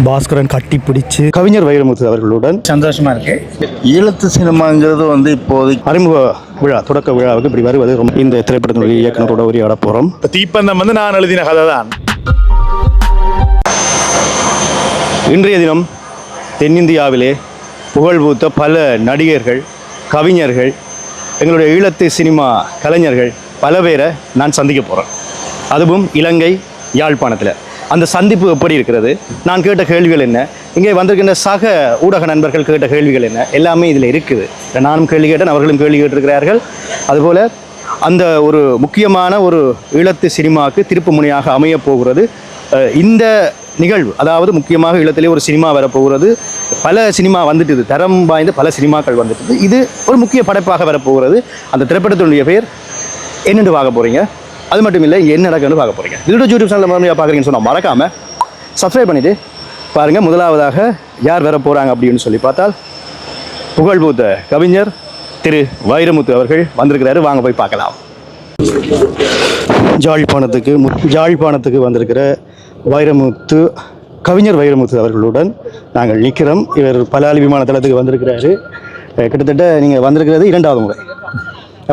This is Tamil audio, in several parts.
பாஸ்கரன் கட்டி பிடிச்சு கவிஞர் வைரமுத்து அவர்களுடன் சந்தோஷமா இருக்கு. ஈழத்து சினிமாங்கிறது இப்போதைக்கு அறிமுக விழா, தொடக்க விழாவுக்கு இப்படி வருவது ரொம்ப இந்த திரைப்படத்தினுடைய இயக்குனரோட உரையாட போகிறோம். தீப்பந்தம் நான் எழுதின கதை தான். இன்றைய தினம் தென்னிந்தியாவிலே புகழ்பூத்த பல நடிகர்கள், கவிஞர்கள், எங்களுடைய ஈழத்து சினிமா கலைஞர்கள் பல பேரை நான் சந்திக்க போகிறேன். அதுவும் இலங்கை யாழ்ப்பாணத்தில். அந்த சந்திப்பு எப்படி இருக்கிறது, நான் கேட்ட கேள்விகள் என்ன, இங்கே வந்திருக்கின்ற சக ஊடக நண்பர்கள் கேட்ட கேள்விகள் என்ன, எல்லாமே இதில் இருக்குது. நானும் கேள்வி கேட்டேன், அவர்களும் கேள்வி கேட்டிருக்கிறார்கள். அதுபோல் அந்த ஒரு முக்கியமான ஒரு ஈழத்து சினிமாவுக்கு திருப்பு முனையாக அமையப் போகிறது இந்த நிகழ்வு. அதாவது முக்கியமாக ஈழத்திலே ஒரு சினிமா வரப்போகிறது. பல சினிமா வந்துட்டு, தரம் வாய்ந்த பல சினிமாக்கள் வந்துட்டு, இது ஒரு முக்கிய படைப்பாக வரப்போகிறது. அந்த திரைப்படத்தினுடைய பெயர் என்னென்று பார்க்க போகிறீங்க. அது மட்டும் இல்லை, என்ன நடக்குன்னு பார்க்க போகிறீங்க. வீடியோ யூடியூப் சேனல் மறுபடியாக பார்க்குறீங்கன்னு சொன்னால் மறக்காமல் சப்ஸ்கிரைப் பண்ணிவிட்டு பாருங்கள். முதலாவதாக யார் வர போகிறாங்க அப்படின்னு சொல்லி பார்த்தால் புகழ்பூத்த கவிஞர் திரு வைரமுத்து அவர்கள் வந்திருக்கிறாரு. வாங்க போய் பார்க்கலாம். ஜாழ்ப்பாணத்துக்கு வந்திருக்கிற வைரமுத்து, கவிஞர் வைரமுத்து அவர்களுடன் நாங்கள் நிற்கிறோம். இவர் பலாலி விமான தளத்துக்கு வந்திருக்கிறாரு. கிட்டத்தட்ட நீங்கள் வந்திருக்கிறது இரண்டாவது முறை.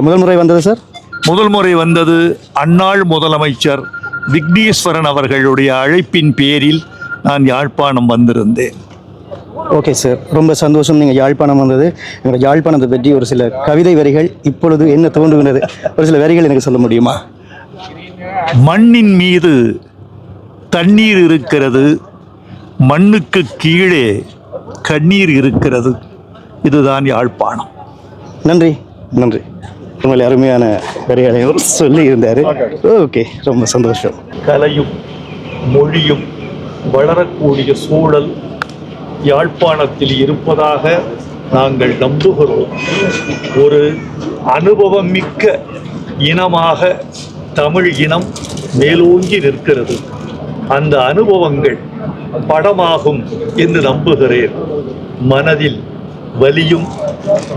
முதல் முறை வந்தது சார்? முதல் முறை வந்தது அன்னாள் முதலமைச்சர் விக்னேஸ்வரன் அவர்களுடைய அழைப்பின் பேரில் நான் யாழ்ப்பாணம் வந்திருந்தேன். ஓகே சார், ரொம்ப சந்தோஷம் நீங்கள் யாழ்ப்பாணம் வந்தது. எங்களோட யாழ்ப்பாணத்தை பற்றி ஒரு சில கவிதை வரிகள் இப்பொழுது என்ன தோன்றுகிறது, ஒரு சில வரிகள் எனக்கு சொல்ல முடியுமா? மண்ணின் மீது தண்ணீர் இருக்கிறது, மண்ணுக்கு கீழே கண்ணீர் இருக்கிறது, இதுதான் யாழ்ப்பாணம். நன்றி நன்றி. உங்களை அருமையான வரிகளை சொல்லி இருந்தார். ஓகே, ரொம்ப சந்தோஷம். கலையும் மொழியும் வளரக்கூடிய சூழல் யாழ்ப்பாணத்தில் இருப்பதாக நாங்கள் நம்புகிறோம். ஒரு அனுபவம் மிக்க இனமாக தமிழ் இனம் மேலோங்கி நிற்கிறது. அந்த அனுபவங்கள் படமாகும் என்று நம்புகிறேன். மனதில் வலியும்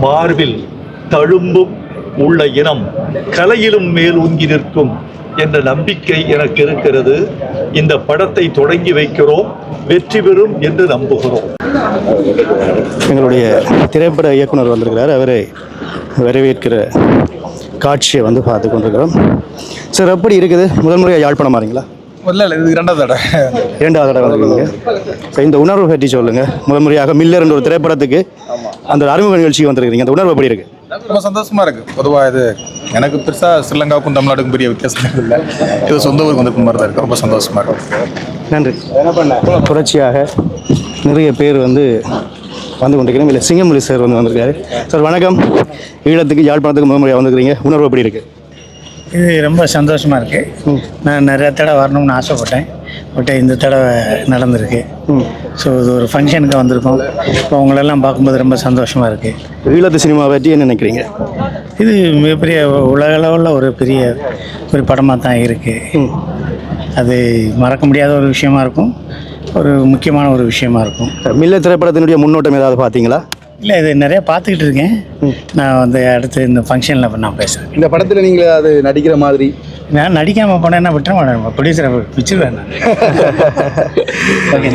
மார்பில் தழும்பும் உள்ள இனம் கலையிலும் மேலோங்கி நிற்கும் என்ற நம்பிக்கை எனக்கு இருக்கிறது. இந்த படத்தை தொடங்கி வைக்கிறோம், வெற்றி பெறும் என்று நம்புகிறோம். எங்களுடைய திரைப்பட இயக்குனர் வந்திருக்கிறார். அவரை வரவேற்கிற காட்சியை பார்த்து கொண்டிருக்கிறோம். சார், எப்படி இருக்குது? முதல் முறையாக யாழ்ப்பாணம் மாறீங்களா? இல்லை, இது இரண்டாவது தடவை வந்துருக்கீங்க. ஸோ இந்த உணர்வு பற்றி சொல்லுங்கள். முதல் முறையாக மில்லர் என்ற ஒரு திரைப்படத்துக்கு அந்த அறிமுக நிகழ்ச்சிக்கு வந்திருக்கிறீங்க. அந்த உணர்வு எப்படி இருக்குது? ரொம்ப சந்தோஷமாக இருக்குது. பொதுவாக இது எனக்கு பெருசாக ஸ்ரீலங்காவுக்கும் தமிழ்நாடுக்கும் பெரிய வித்தியாசம் இல்லை. இது சொந்த ஊருக்கு வந்து மாதிரி தான் இருக்குது. ரொம்ப சந்தோஷமாக இருக்கும். நன்றி. தொடர்ச்சியாக நிறைய பேர் வந்து கொண்டிருக்கிறோம். இல்லை, சிங்கமொழி சார் வந்திருக்காரு. சார் வணக்கம். ஈழத்துக்கு யாழ்ப்பாணத்துக்கு முதல் முறையாக வந்துருக்கிறீங்க. உணர்வு எப்படி இருக்குது? இது ரொம்ப சந்தோஷமாக இருக்குது. நான் நிறையா தடவை வரணும்னு ஆசைப்பட்டேன். பட் இந்த தடவை நடந்திருக்கு. ஸோ இது ஒரு ஃபங்க்ஷனுக்கு வந்திருக்கோம். இப்போ உங்களெல்லாம் பார்க்கும்போது ரொம்ப சந்தோஷமாக இருக்குது. ஈழத்து சினிமா பற்றி என்ன நினைக்கிறீங்க? இது மிகப்பெரிய உலகளவில் ஒரு பெரிய ஒரு படமாக தான் இருக்குது. அது மறக்க முடியாத ஒரு விஷயமா இருக்கும், ஒரு முக்கியமான ஒரு விஷயமா இருக்கும். மில்லர் திரைப்படத்தினுடைய முன்னோட்டம் ஏதாவது பார்த்தீங்களா? இல்லை, இது நிறையா பார்த்துக்கிட்டு இருக்கேன். நான் வந்து அடுத்து இந்த ஃபங்க்ஷனில் நான் பேசுகிறேன். இந்த படத்தில் நீங்கள் அது நடிக்கிற மாதிரி நான் நடிக்காமல் போனேன்னா விட்டுற மாட்டேன், ப்ரொடியூசரை பிடிச்சிருவேன் நான். ஓகே,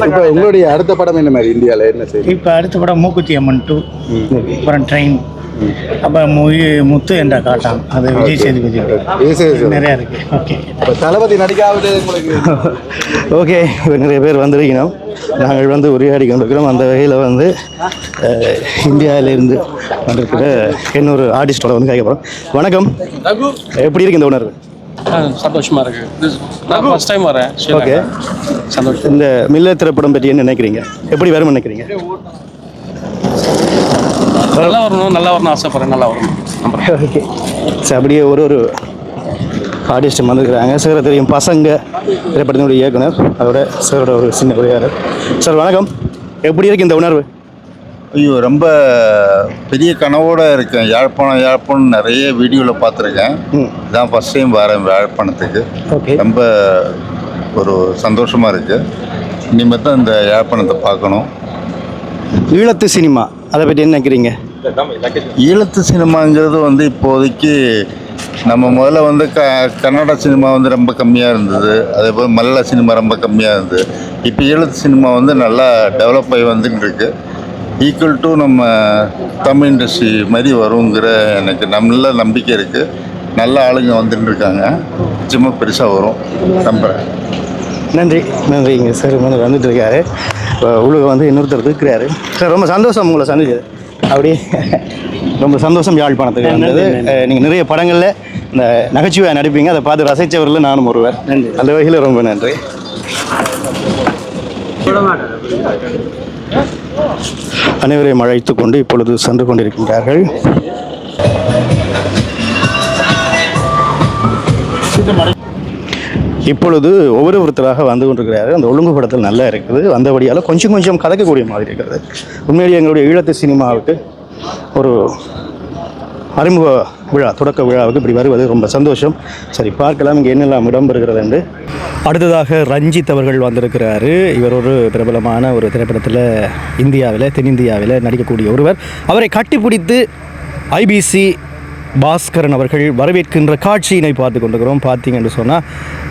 இப்போ உங்களுடைய அடுத்த படம் என்ன மாதிரி இந்தியாவில் என்ன செய்யும்? இப்போ அடுத்த படம் மூக்குத்தி அம்மன் 2, அப்புறம் ட்ரெயின், அப்புறம் முத்து என்ற காட்டான், அது விஜய் சேதுபதி நிறையா இருக்குது. ஓகே, இப்போ தளபதி நடிக்காவிட்டு உங்களுக்கு ஓகே. இப்போ நிறைய பேர் வந்திருக்கணும். நாங்கள் உரையாடி கொண்டிருக்கிறோம். அந்த வகையில் இந்தியாவிலேருந்து வந்திருக்கிற இன்னொரு ஆர்டிஸ்டோட கேட்க போகிறோம். வணக்கம். எப்படி இருக்கு இந்த உணர்வு? சந்தோஷமாக இருக்குது. நான் ஃபர்ஸ்ட் டைம் வரேன். ஓகே, சந்தோஷம். இந்த மில்லர் திரைப்படம் பற்றி என்ன நினைக்கிறீங்க? எப்படி வரும்னு நினைக்கிறீங்க? நல்லா வரணும் ஆசைப்படுறேன். நல்லா வரணும். ஓகே சார், அப்படியே ஒரு ஆர்டிஸ்ட் வந்திருக்கிறாங்க. சார் தெரியும், பசங்க திரைப்படத்தினுடைய இயக்குனர், அதோட சாரோட ஒரு சின்ன உரையாடல். சார் வணக்கம். எப்படி இருக்கு இந்த உணர்வு? ஐயோ, ரொம்ப பெரிய கனவோடு இருக்கேன். யாழ்ப்பாணம் நிறைய வீடியோவில் பார்த்துருக்கேன். இதான் ஃபஸ்ட் டைம் வரேன் யாழ்ப்பாணத்துக்கு. ஓகே, ரொம்ப ஒரு சந்தோஷமாக இருக்குது. இனிமேல் தான் இந்த யாழ்ப்பாணத்தை பார்க்கணும். ஈழத்து சினிமா அதை பற்றி என்ன நினைக்கிறீங்க? ஈழத்து சினிமாங்கிறது இப்போதைக்கு நம்ம முதல்ல வந்து கன்னட சினிமா வந்து ரொம்ப கம்மியாக இருந்தது, அதே போல் மலையாள சினிமா ரொம்ப கம்மியாக இருந்தது. இப்போ ஈழத்து சினிமா வந்து நல்லா டெவலப் ஆகி வந்துட்டு இருக்கு. ஈக்குவல் டு நம்ம தமிழ் இண்டஸ்ட்ரி மாதிரி வருங்கிற எனக்கு நல்ல நம்பிக்கை இருக்குது. நல்ல ஆளுங்க வந்துட்டு இருக்காங்க, நிச்சயமாக பெருசாக வரும் நம்புகிறேன். நன்றிங்க சார். வந்துட்டு இருக்காரு. உள்ள வந்து இன்னொருத்தர் இருக்கிறாரு. சார் ரொம்ப சந்தோஷம் உங்களை சந்திச்சது. அப்படியே ரொம்ப சந்தோஷம் யாழ்ப்பாணத்துக்கு வந்தது. நீங்கள் நிறைய படங்களில் இந்த நகைச்சுவையாக நடிப்பீங்க, அதை பார்த்து ரசித்தவரில் நானும் ஒருவர். அந்த வகையில் ரொம்ப நன்றி. அனைவரையும் அழைத்து கொண்டு இப்பொழுது சென்று கொண்டிருக்கின்றார்கள். இப்பொழுது ஒவ்வொருத்தராக வந்து கொண்டிருக்கிறாரு. அந்த ஒழுங்குபடுத்தல் நல்லா இருக்குது, வந்தபடியால் கொஞ்சம் கொஞ்சம் கதைக்கக்கூடிய மாதிரி இருக்கிறது. உண்மையிலேயே எங்களுடைய ஈழத்து சினிமாவுக்கு ஒரு அறிமுக விழா, தொடக்க விழாவுக்கு இப்படி வருவது ரொம்ப சந்தோஷம். சரி, பார்க்கலாம் இங்கே என்னெல்லாம் இடம்பெறுகிறது என்று. அடுத்ததாக ரஞ்சித் அவர்கள் வந்திருக்கிறாரு. இவர் ஒரு பிரபலமான ஒரு திரைப்படத்தில் இந்தியாவில், தென்னிந்தியாவில் நடிக்கக்கூடிய ஒருவர். அவரை கட்டிப்பிடித்து ஐபிசி பாஸ்கரன் அவர்கள் வரவேற்கின்ற காட்சியினை பார்த்து கொண்டிருக்கிறோம். பார்த்தீங்கன்னு சொன்னால்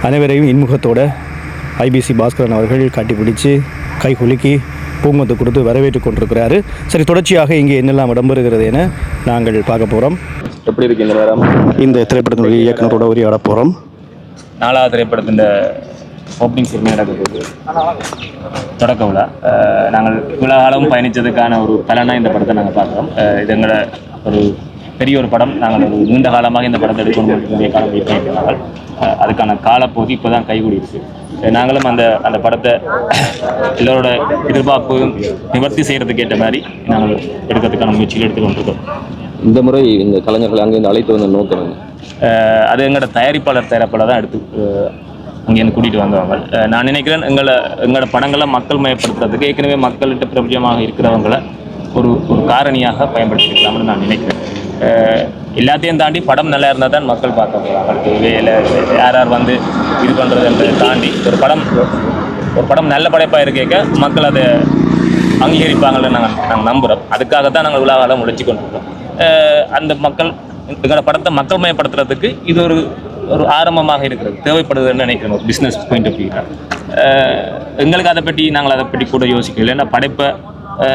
அனைவரையும் இன்முகத்தோட ஐபிசி பாஸ்கரன் அவர்கள் கட்டிப்பிடித்து கை குலுக்கி பூங்கொத்து கொடுத்து வரவேற்று கொண்டிருக்கிறாரு. சரி, தொடர்ச்சியாக இங்கே என்னெல்லாம் இடம்பெறுகிறது என நாங்கள் பார்க்க போகிறோம். எப்படி இருக்கு இந்த நேரம்? இந்த திரைப்படத்தினுடைய இயக்குனரோட உரையாட போகிறோம். 4வது திரைப்படத்தின் ஓப்பனிங் செரிமனி நடக்க போகுது, தொடக்க விழா. நாங்கள் இவ்வளோ காலம் பயணித்ததுக்கான ஒரு பலனாக இந்த படத்தை நாங்கள் பார்க்குறோம். இது எங்களை ஒரு பெரிய ஒரு படம். நாங்கள் ஒரு நீண்ட காலமாக இந்த படத்தை எடுக்கக்கூடிய காலம் வெயிட் பண்ணியிருந்தாங்க. அதுக்கான காலப்போது இப்போ தான் கைகூடியிருக்கு. நாங்களும் அந்த படத்தை எல்லோரோட எதிர்பார்ப்பையும் நிவர்த்தி செய்கிறதுக்கு ஏற்ற மாதிரி நாங்கள் எடுக்கிறதுக்கான முயற்சிகள் எடுத்துக்கொண்டிருக்கோம். இந்த முறை இந்த கலைஞர்கள் அங்கேருந்து அழைத்து வந்த நோக்கம் அது எங்களோட தயாரிப்பாளர் தான் எடுத்து அங்கேருந்து கூட்டிகிட்டு வந்தவங்க. நான் நினைக்கிறேன் எங்களோட படங்களை மக்கள் மயப்படுத்துறதுக்கு ஏற்கனவே மக்கள்கிட்ட பிரபலமாக இருக்கிறவங்களை ஒரு காரணியாக பயன்படுத்திக்கலாம்னு நான் நினைக்கிறேன். எல்லாத்தையும் தாண்டி படம் நல்லா இருந்தால் தான் மக்கள் பார்க்க போகிறாங்க. வேலை யார் வந்து இது பண்ணுறதுன்றதை தாண்டி ஒரு படம் நல்ல படைப்பாக இருக்க மக்கள் அதை அங்கீகரிப்பாங்கன்னு நாங்கள் நம்புகிறோம். அதுக்காகத்தான் நாங்கள் உலகாலம் உழைச்சி கொண்டிருக்கோம். அந்த எங்களோட படத்தை மக்கள் மயப்படுத்துறதுக்கு இது ஒரு ஆரம்பமாக இருக்கிறது, தேவைப்படுதுன்னு நினைக்கிறோம். ஒரு பிஸ்னஸ் பாயிண்ட் ஆஃப் வியூவில் எங்களுக்கு அதை பற்றி கூட யோசிக்கல. ஏன்னா படைப்பை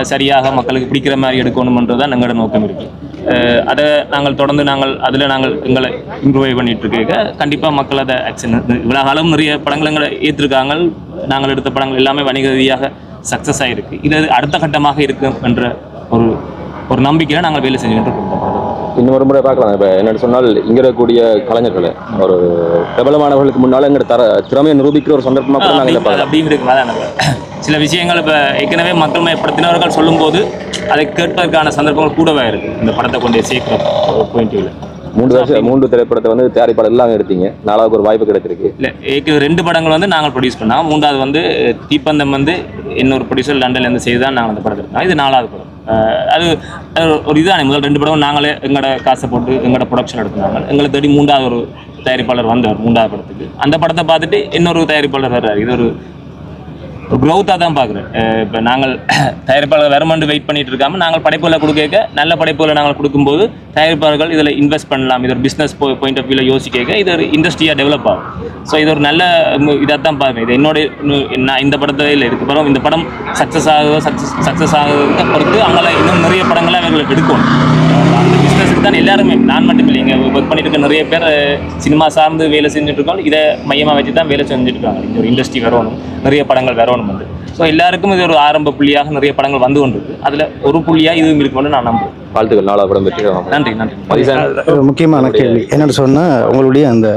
சரியாக மக்களுக்கு பிடிக்கிற மாதிரி எடுக்கணுமன்றது தான் எங்களோட நோக்கம் இருக்குது. அதை நாங்கள் தொடர்ந்து எங்களை இம்ப்ரூவ் பண்ணிட்டு இருக்க கண்டிப்பாக மக்கள் அதை ஆக்ஷன். இவ்வளோ காலம் நிறைய படங்கள் எங்களை ஏற்றிருக்காங்க. நாங்கள் எடுத்த படங்கள் எல்லாமே வணிக ரீதியாக சக்ஸஸ் ஆகிருக்கு. இது அடுத்த கட்டமாக இருக்கும் என்ற ஒரு நம்பிக்கையில் நாங்கள் வேலை செஞ்சுக்கிட்டு இருக்கோம். இன்னொரு முறை பார்க்கலாம். இப்போ என்ன சொன்னால் இங்கே இருக்கக்கூடிய கலைஞர்களை ஒரு பிரபலமானவர்களுக்கு முன்னால் எங்களோட திறமையை நிரூபிக்கிற ஒரு சந்தர்ப்பமாக நாங்கள் அப்படின்னு இருக்குமா சில விஷயங்கள் இப்போ ஏற்கனவே மக்கள் மயப்படுத்தினவர்கள் சொல்லும்போது அதை கேட்பதற்கான சந்தர்ப்பங்கள் கூடவே இருக்குது இந்த படத்தை கொண்டு சேர்க்கிற பாயிண்ட். 3 திரைப்படத்தை வந்து தயாரிப்பாளர் எல்லாம் எடுத்தீங்க. 4வது ஒரு வாய்ப்பு கிடைச்சிருக்கு. இல்லை, 2 படங்கள் வந்து நாங்கள் ப்ரொடியூஸ் பண்ணோம். 3வது வந்து தீப்பந்தம் வந்து இன்னொரு ப்ரொடியூசர் லண்டன்லேருந்து செய்து தான் நாங்கள் அந்த படத்தை எடுத்தோம். இது 4வது படம். அது ஒரு இதுதானே. முதல் 2 படமும் நாங்களே எங்களோட காசை போட்டு எங்களோட ப்ரொடக்ஷன் எடுத்துனாங்க. எங்களை தேடி 3வது ஒரு தயாரிப்பாளர் வந்தார் 3வது படத்துக்கு. அந்த படத்தை பார்த்துட்டு இன்னொரு தயாரிப்பாளர் வர்றாரு. இது ஒரு க்ரௌத்தாக தான் பார்க்குறேன். இப்போ நாங்கள் தயாரிப்பாளர்கள் வருமானு வெயிட் பண்ணிட்டு இருக்காமல் நாங்கள் படைப்புகளை கொடுக்க நல்ல படைப்புகளை நாங்கள் கொடுக்கும்போது தயாரிப்பாளர்கள் இதில் இன்வெஸ்ட் பண்ணலாம். இது ஒரு பிஸ்னஸ் பாயிண்ட் ஆஃப் வியூவில் யோசிக்க இது ஒரு இண்டஸ்ட்ரியாக டெவலப் ஆகும். ஸோ இது ஒரு நல்ல இதாக தான் பார்க்குறேன். இது நான் இந்த படத்தில் இல்லை, இதுக்கு பிறகு இந்த படம் சக்ஸஸ் ஆகுறத பொறுத்து அவங்களால இன்னும் நிறைய படங்களை அவங்களுக்கு எடுக்கணும். அந்த பிஸ்னஸுக்கு தான் எல்லாருமே, நான் மட்டும் இல்லை, இங்கே ஒர்க் பண்ணிட்டு இருக்க நிறைய பேர் சினிமா சார்ந்து வேலை செஞ்சுட்டு இருக்கோம். இதை மையமாக வச்சு தான் வேலை செஞ்சுட்டு இருக்காங்க. இந்த ஒரு இண்டஸ்ட்ரி வரணும், நிறைய படங்கள் வரணும் வந்து. ஸோ எல்லாருக்கும் இது ஒரு ஆரம்ப புள்ளியாக நிறைய படங்கள் வந்து கொண்டிருக்கு. அதில் ஒரு புள்ளியாக இதுவும் இருக்கும்னு நான் நம்புறேன். வாழ்த்துக்கள். 4வது படம் வெற்றி. நன்றி. முக்கியமான கேள்வி என்னென்னு சொன்னால், உங்களுடைய அந்த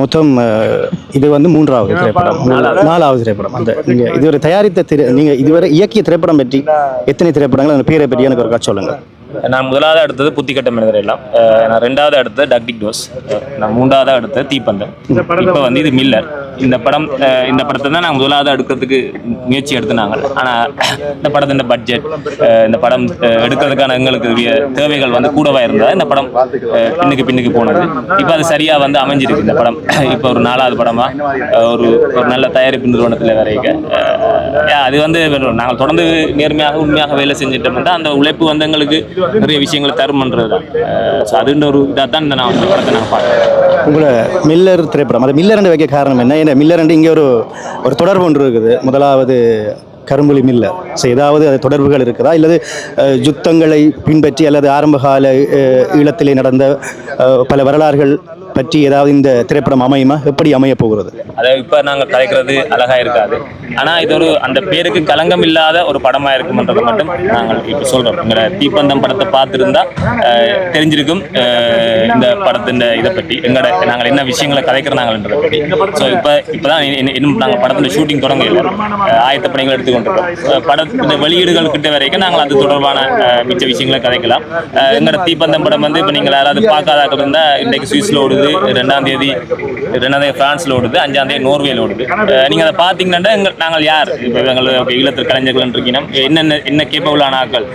மொத்தம் இது வந்து 3வது திரைப்படம், 4வது திரைப்படம். அந்த நீங்கள் இதுவரை தயாரித்த நீங்கள் இதுவரை இயக்கிய திரைப்படம் பற்றி எத்தனை திரைப்படங்கள், அந்த பேரை பற்றி எனக்கு ஒரு காட்சி சொல்லுங்கள். நான் 1வது அடுத்தது புத்திக்கட்ட மனிதர் எல்லாம், நான் 2வது அடுத்தது டக்டிக் டோஸ், நான் 3வது அடுத்தது தீப்பந்தம், இப்போ வந்து இது மில்லர். இந்த படத்தை தான் நாங்கள் 1வது எடுக்கிறதுக்கு முயற்சி எடுத்துனாங்க. ஆனால் இந்த படத்தின் பட்ஜெட், இந்த படம் எடுக்கிறதுக்கான எங்களுக்கு தேவைகள் வந்து கூடவா இருந்தால் இந்த படம் பின்னுக்கு போனது. இப்போ அது சரியாக வந்து அமைஞ்சிருக்கு. இந்த படம் இப்போ ஒரு 4வது படமாக ஒரு நல்ல தயாரிப்பு நிறுவனத்தில் வரைக்க அது வந்து நாங்கள் தொடர்ந்து நேர்மையாக உண்மையாக வேலை செஞ்சுட்டு இருந்தால் அந்த உழைப்பு வந்து எங்களுக்கு நிறைய விஷயங்களை தருமன்றது தான். ஸோ அதுன்ற ஒரு இதாக தான் நான் அந்த படத்தை நான் பார்க்குறேன். உங்களை மில்லர் திரைப்படம் அது மில்லர் வைக்க காரணம் என்ன? ஏன்னா மில்லர் இங்கே ஒரு தொடர்பு ஒன்று இருக்குது. முதலாவது கரும்புலி மில்லர். ஸோ ஏதாவது அது தொடர்புகள் இருக்குதா, இல்லது யுத்தங்களை பின்பற்றி அல்லது ஆரம்பகால ஈழத்திலே நடந்த பல வரலாறுகள் பற்றி ஏதாவது இந்த திரைப்படம் அமையுமா? எப்படி அமைய போகிறது? அதை இப்போ நாங்கள் கலைக்கிறது அழகாக இருக்காது, ஆனால் இது ஒரு அந்த பேருக்கு களங்கம் இல்லாத ஒரு படமாக இருக்குமன்றதை மட்டும் நாங்கள் இப்போ சொல்கிறோம். எங்களை தீப்பந்தம் படத்தை பார்த்துருந்தா தெரிஞ்சிருக்கும் இந்த படத்தின் இதை பற்றி நாங்கள் என்ன விஷயங்களை கலைக்கிறாங்கன்றதை பற்றி. ஸோ இப்போ தான் இன்னும் நாங்கள் படத்தின் ஷூட்டிங் தொடங்க இல்லை, ஆயத்த பணிகள் எடுத்துக்கொண்டிருக்கோம். படத்தின் வெளியீடுகள் கிட்ட வரைக்கும் நாங்கள் அது தொடர்பான மிச்ச விஷயங்களை கலைக்கலாம். எங்களோட தீப்பந்தம் படம் வந்து இப்போ நீங்கள் யாராவது பார்க்காதாக்கள் இருந்தால் இன்றைக்கு சுவிஸில் ஓடுது, 2ஆம் தேதி பிரான்ஸில் ஓடுது, 5ஆம் தேதி நோர்வேல ஓடுது. நீங்கள் அதை பார்த்தீங்கன்னா நாங்கள் யார், இப்போ எங்களுக்கு ஈழத்து கலைஞர்கள் இருக்கீங்கன்னா என்ன கேப்பபிளான ஆக்கள்,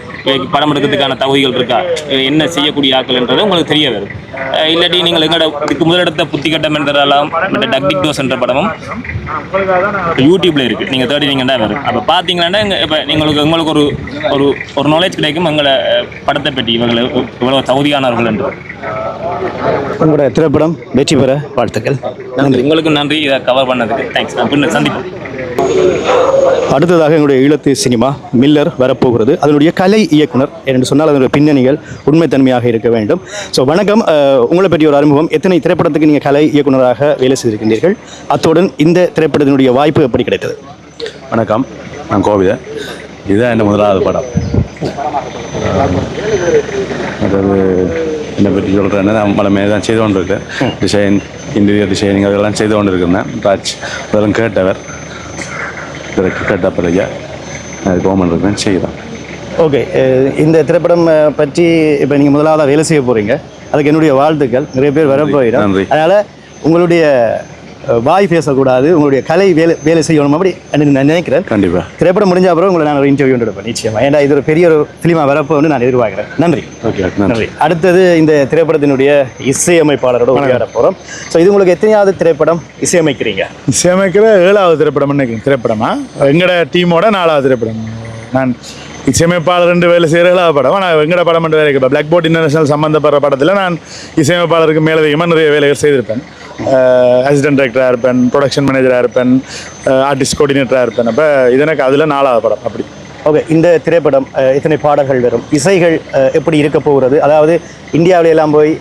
படம் எடுக்கிறதுக்கான தகுதிகள் இருக்கா, என்ன செய்யக்கூடிய ஆக்கள்ன்றது உங்களுக்கு தெரிய வரும். இல்லாட்டி நீங்கள் எங்களோட இதுக்கு முதலெடுத்த புத்திகட்டம் என்றெல்லாம் டக்டிக் டோஸ் என்ற படமும் யூடியூப்ல இருக்கு, நீங்கள் தேடினீங்கன்னா வரும். அப்போ பார்த்தீங்கன்னா இப்போ உங்களுக்கு ஒரு நாலேஜ் கிடைக்கும் எங்களை படத்தை பற்றி, இவங்களை இவ்வளவு தகுதியானவர்கள் என்று. உங்களோட திரைப்படம் வெற்றி பெற வாழ்த்துக்கள். நன்றி. உங்களுக்கு நன்றி, இதை கவர் பண்ணதுக்கு தேங்க்ஸ். பின்னர் சந்திப்போம். அடுத்ததாக எங்களுடைய ஈழத்து சினிமா மில்லர் வரப்போகிறது. அதனுடைய கலை இயக்குனர் என்று சொன்னால் அதனுடைய பின்னணிகள் உண்மைத்தன்மையாக இருக்க வேண்டும். ஸோ வணக்கம், உங்களை பற்றி ஒரு அறிமுகம். எத்தனை திரைப்படத்துக்கு நீங்கள் கலை இயக்குனராக வேலை செய்திருக்கின்றீர்கள்? அத்துடன் இந்த திரைப்படத்தினுடைய வாய்ப்பு எப்படி கிடைத்தது? வணக்கம், நான் கோவிதன். இதுதான் என் முதலாவது படம். அதாவது என்னை பற்றி சொல்கிறேன்னா நான் பலமே தான் செய்து கொண்டு இருக்கேன். டிசைன், இன்டீரியர் டிசைனிங் அதெல்லாம் செய்து கொண்டு இருக்கிறேன். ராஜ் அதெல்லாம் கேட்டவர் கேட்ட பிறகு அது கோமன் இருக்கேன் செய்யலாம். ஓகே, இந்த திரைப்படம் பற்றி இப்போ நீங்கள் முதலாவதாக வேலை செய்ய போகிறீங்க, அதுக்கு என்னுடைய வாழ்த்துக்கள். நிறைய பேர் வரப்போயிடும், அதனால் உங்களுடைய வாய் பேசக்கூடாது, உங்களுடைய கலை வேலை செய்யணும் அப்படி நான் நினைக்கிறேன். கண்டிப்பாக திரைப்படம் முடிஞ்ச அப்புறம் உங்களை நான் ஒரு இன்டர்வியூ எடுப்பேன் நிச்சயமாக. ஏன்னா இது ஒரு பெரிய ஒரு ஃபிலிமாக வரப்போன்னு நான் எதிர்பார்க்குறேன். நன்றி. ஓகே, நன்றி. அடுத்தது இந்த திரைப்படத்தினுடைய இசையமைப்பாளரோட விளையாட போகிறோம். ஸோ இது உங்களுக்கு எத்தனையாவது திரைப்படம் இசையமைக்கிறீங்க? இசையமைக்கிற 7வது திரைப்படம் நினைக்கிறேன். திரைப்படமா எங்களோட டீமோட 4வது திரைப்படம். நான் இசையமைப்பாளர் 2 வேலை செய்கிற 7வது படம். ஆனால் எங்கட படம் வேலை இப்போ பிளாக் போர்ட் இன்டர்நேஷனல் சம்மந்தப்படுற படத்தில் நான் இசையமைப்பாளருக்கு மேலதிகமாக நிறைய வேலைகள் செய்திருப்பேன். அசிஸ்டன்ட் டைரக்டராக இருப்பேன், ப்ரொடக்ஷன் மேனேஜராக இருப்பேன், ஆர்டிஸ்ட் கோஆர்டினேட்டராக இருப்பேன். அப்போ இது எனக்கு அதில் 4வது படம். அப்படி. ஓகே, இந்த திரைப்படம் இத்தனை பாடல்கள் வரும், இசைகள் எப்படி இருக்க போகிறது? அதாவது இந்தியாவில எல்லாம் போய்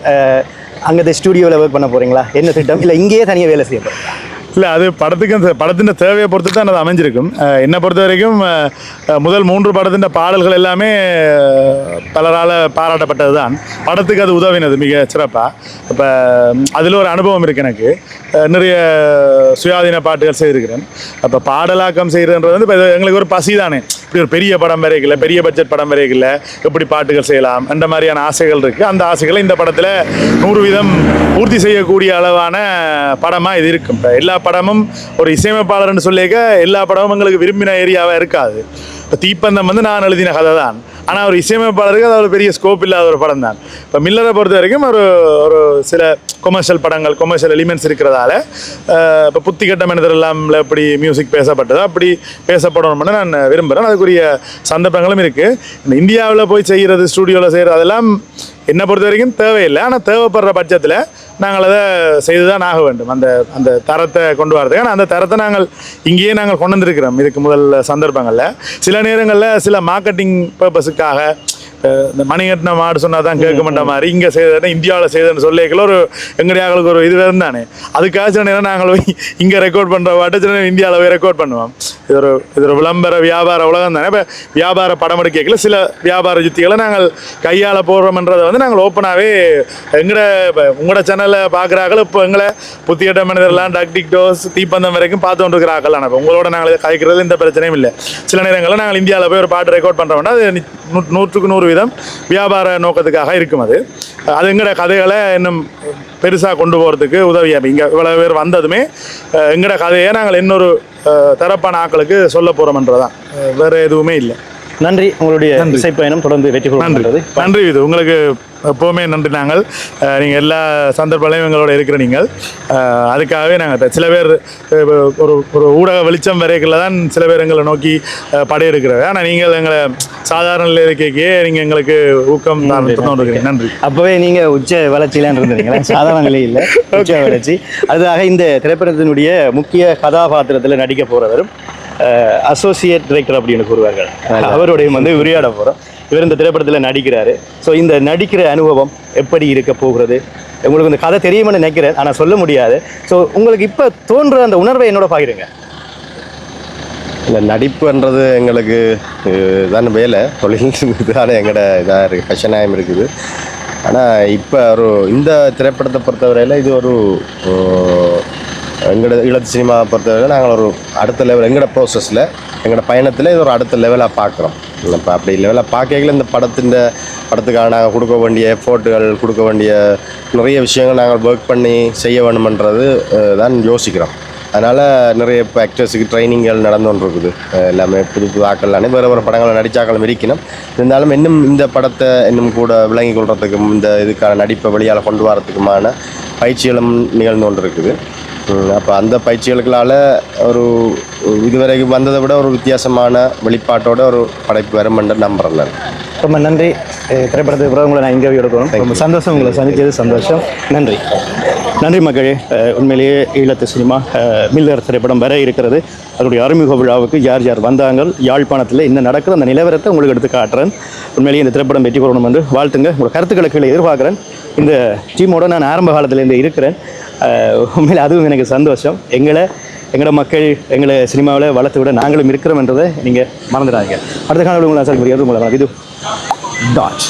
அங்கே ஸ்டூடியோவில் ஒர்க் பண்ண போகிறீங்களா? என்ன திட்டம்? இல்லை இங்கேயே தனியாக வேலை செய்ய போகிறீங்களா? இல்லை, அது படத்தின் தேவையை பொறுத்து தான் அது அமைஞ்சிருக்கும். என்னை பொறுத்த வரைக்கும் முதல் 3 படத்தின் பாடல்கள் எல்லாமே பலரால் பாராட்டப்பட்டது தான். படத்துக்கு அது உதவினது மிக சிறப்பாக. இப்போ அதில் ஒரு அனுபவம் இருக்குது எனக்கு. நிறைய சுயாதீன பாட்டுகள் செய்திருக்கிறேன். அப்போ பாடலாக்கம் செய்கிறன்றது வந்து இப்போ எங்களுக்கு ஒரு பசி தானே. இப்படி ஒரு பெரிய படம் வரைக்கல, பெரிய பட்ஜெட் படம் வரைக்கல, எப்படி பாட்டுகள் செய்யலாம் அந்த மாதிரியான ஆசைகள் இருக்குது. அந்த ஆசைகளை இந்த படத்தில் 100% பூர்த்தி செய்யக்கூடிய அளவான படமாக இது இருக்கும். இப்போ எல்லா படமும் ஒரு இசையமைப்பாளர்னு சொல்லிக்க எல்லா படமும் எங்களுக்கு விரும்பின ஏரியாவாக இருக்காது. இப்போ தீப்பந்தம் வந்து நான் எழுதின கதை தான், ஆனால் ஒரு இசையமைப்பாளருக்கு அது ஒரு பெரிய ஸ்கோப் இல்லாத ஒரு படம் தான். இப்போ மில்லரை பொறுத்த வரைக்கும் ஒரு சில கொமர்ஷியல் படங்கள், கொமர்ஷியல் எலிமெண்ட்ஸ் இருக்கிறதால இப்போ புத்திகட்ட மனிதர் எல்லாம்ல எப்படி மியூசிக் பேசப்பட்டதோ அப்படி பேசப்படணும்னு நான் விரும்புகிறேன். அதுக்குரிய சந்தர்ப்பங்களும் இருக்குது. இந்த இந்தியாவில் போய் செய்கிறது, ஸ்டூடியோவில் செய்கிறது அதெல்லாம் என்னை பொறுத்த வரைக்கும் தேவையில்லை. ஆனால் தேவைப்படுற பட்சத்தில் நாங்கள் அதை செய்து தான் ஆக வேண்டும். அந்த தரத்தை கொண்டு வரதுக்கு. ஆனால் அந்த தரத்தை இங்கேயே நாங்கள் கொண்டு வந்திருக்கிறோம் இதுக்கு முதல் சந்தர்ப்பங்களில். சில நேரங்களில் சில மார்க்கெட்டிங் பர்பஸுக்காக இந்த மணிகட்டின மாடு சொன்னால் தான் கேட்க மாட்ட மாதிரி இங்கே செய்தேன், இந்தியாவில் செய்தேன்னு சொல்லிக்கல ஒரு எங்களுடைய ஒரு இது இருந்தானே. அதுக்காக சில நேரம் நாங்கள் போய் இங்கே ரெக்கார்ட் பண்ணுற பாட்டு சில நேரம் இந்தியாவில் போய் ரெக்கார்ட் பண்ணுவோம். இது ஒரு விளம்பர வியாபார உலகம் தானே. இப்போ வியாபார படம் எடுக்கல சில வியாபார யுத்திகளை நாங்கள் கையால் போடுறோம்ன்றதை வந்து நாங்கள் ஓப்பனாகவே உங்களோட சேனலில் பார்க்குறாக்கள். இப்போ எங்களை புத்திகட்ட மனிதர்லாம் டக்டிக் டோஸ் தீப்பந்தம் வரைக்கும் பார்த்து கொண்டிருக்கிறாக்கள். ஆனால் இப்போ உங்களோட நாங்கள் கதைக்கிறது எந்த பிரச்சனையும் இல்லை. சில நேரங்களில் நாங்கள் இந்தியாவில் போய் ஒரு பாட்டு ரெக்கார்ட் பண்ணுறோம்னா அது 100% வியாபார நோக்கத்துக்காக இருக்கும். அது எங்கட கதைகளை இன்னும் பெருசாக கொண்டு போகிறதுக்கு உதவியாக இங்கே இவ்வளோ பேர் வந்ததுமே எங்கட கதையை நாங்கள் இன்னொரு தரப்பான ஆக்களுக்கு சொல்ல போகிறோம்ன்றதான், வேறு எதுவுமே இல்லை. நன்றி. உங்களுடைய இசைப்பயணம் தொடர்ந்து வெற்றி கொள்கிறது. நன்றி இது உங்களுக்கு எப்போவுமே நன்றி. நாங்கள் நீங்கள் எல்லா சந்தர்ப்பங்களையும் எங்களோட இருக்கிற நீங்கள் அதுக்காகவே நாங்கள் சில பேர் ஒரு ஒரு ஊடக வெளிச்சம் வரைக்குள்ள தான் சில பேர் எங்களை நோக்கி படையெடுக்கிறது. ஆனால் நீங்கள் எங்களை சாதாரண நிலைக்கே நீங்கள் எங்களுக்கு ஊக்கம் தான். நன்றி. அப்போவே நீங்கள் உச்ச வளர்ச்சியிலான் இருந்தீங்களா? சாதாரண நிலையில் உச்ச வளர்ச்சி. அதுக்காக இந்த திரைப்படத்தினுடைய முக்கிய கதாபாத்திரத்தில் நடிக்க போகிறவரும் அசோசியேட் டைரக்டர் அப்படின்னு கூறுவார்கள். அவருடைய உரையாட போகிறோம். இவர் இந்த திரைப்படத்தில் நடிக்கிறாரு. ஸோ இந்த நடிக்கிற அனுபவம் எப்படி இருக்க போகிறது? உங்களுக்கு இந்த கதை தெரியுமென்னு நினைக்கிறேன், ஆனால் சொல்ல முடியாது. ஸோ உங்களுக்கு இப்போ தோன்ற அந்த உணர்வை என்னோட பாக்கிறீங்க? இல்லை, நடிப்புன்றது எங்களுக்கு தான் வேலை, தொழில் இதுதானே எங்களோட இதாக இருக்குது, கஷனாயம் இருக்குது. ஆனால் இப்போ இந்த திரைப்படத்தை பொறுத்தவரையில் இது ஒரு எங்களோட ஈழத்து சினிமாவை பொறுத்தவரையில் நாங்கள் ஒரு அடுத்த லெவல் எங்களோட ப்ரோசஸில் எங்களோட பயணத்தில் இது ஒரு அடுத்த லெவலாக பார்க்குறோம். இப்போ அப்படி லெவலாக பார்க்கல இந்த படத்துக்காக நாங்கள் கொடுக்க வேண்டிய எஃபோர்ட்டுகள், கொடுக்க வேண்டிய நிறைய விஷயங்கள் நாங்கள் ஒர்க் பண்ணி செய்ய வேணுமன்றது தான் யோசிக்கிறோம். அதனால் நிறைய இப்போ ஆக்டர்ஸுக்கு ட்ரைனிங்கள் நடந்து கொண்டு இருக்குது. எல்லாமே புது ஆக்கள்லானே வேறு படங்களை நடித்தாக்களும் இருக்கணும். இருந்தாலும் இன்னும் இந்த படத்தை இன்னும் கூட விளங்கி கொள்றதுக்கும் இந்த இதுக்கான நடிப்பை வெளியால் கொண்டு வரத்துக்குமான பயிற்சிகளும் நிகழ்ந்து கொண்டு இருக்குது. அப்போ அந்த பயிற்சிகளுக்களால் ஒரு இதுவரைக்கும் வந்ததை விட ஒரு வித்தியாசமான வெளிப்பாட்டோட ஒரு படைப்பு வரும் என்று நம்புறேன். ரொம்ப நன்றி. திரைப்படத்துக்கு பிறகு உங்களை நான் இன்டர்வியூ எடுக்கணும். ரொம்ப சந்தோஷம், உங்களை சந்தித்தது சந்தோஷம். நன்றி. நன்றி மக்களே. உண்மையிலேயே ஈழத்து சினிமா மில்லர் திரைப்படம் வர இருக்கிறது. அதனுடைய அறிமுக விழாவுக்கு யார் யார் வந்தாங்க, யாழ்ப்பாணத்தில் என்ன நடக்கிற அந்த நிலவரத்தை உங்களுக்கு எடுத்து காட்டுறேன். உண்மையிலேயே இந்த திரைப்படம் வெற்றி பெறணும் என்று வாழ்த்துங்க. உங்கள் கருத்துக்களை கீழே எதிர்பார்க்குறேன். இந்த டீமோட நான் ஆரம்ப காலத்திலேருந்து இருக்கிறேன். உண்மையில் அதுவும் எனக்கு சந்தோஷம். எங்களோட மக்கள் எங்களை சினிமாவில் வளர்த்து விட நாங்களும் இருக்கிறோம் என்றதை நீங்கள் மறந்துடாதீங்க. அடுத்த காலம் உங்களை சரி முடியாது. உங்களை இது டாட்